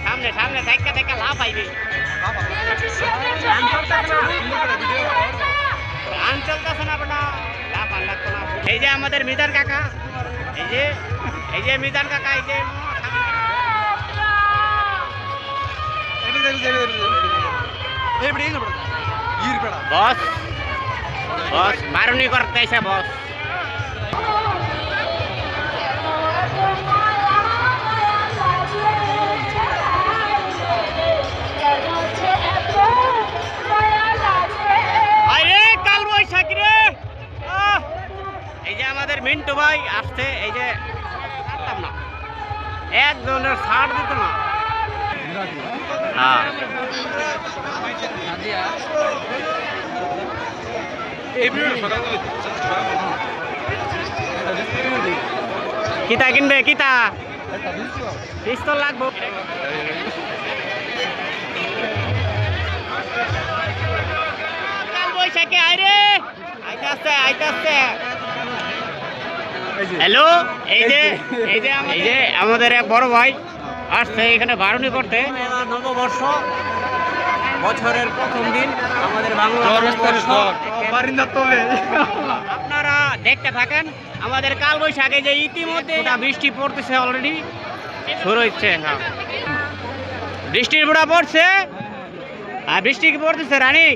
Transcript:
সামনে সামনে দেখা দেখা লাভ পাইবে গান চলতেছে না বেটা লাভ আর লাগতো না। এই যে আমাদের মিজান কাকা, এই যে মিজান কাকা, এই যে বস বস বারুনি করতেছে বস। এই যে আমাদের মিন্টু ভাই আসছে, এই যে ছাড়তাম না, একজনের ছাড় দিত না। হ্যাঁ কিতা কিনবে, কিতা পিস্তল লাগবো। বৈশাখে আইরে আইতে আসছে আইতে আসছে। হ্যালো, এই যে আমাদের এক বড় ভাই আসছে এখানে বারুনি করতে। নববর্ষ, বছরের প্রথম দিন আমাদের বাংলা। আপনারা দেখতে থাকেন আমাদের কাল বৈশাখে যে ইতিমধ্যে বৃষ্টি পড়তেছে, অলরেডি শুরু হচ্ছে। হ্যাঁ বৃষ্টির বুড়া পড়ছে, আর বৃষ্টি কি পড়তেছে রানী।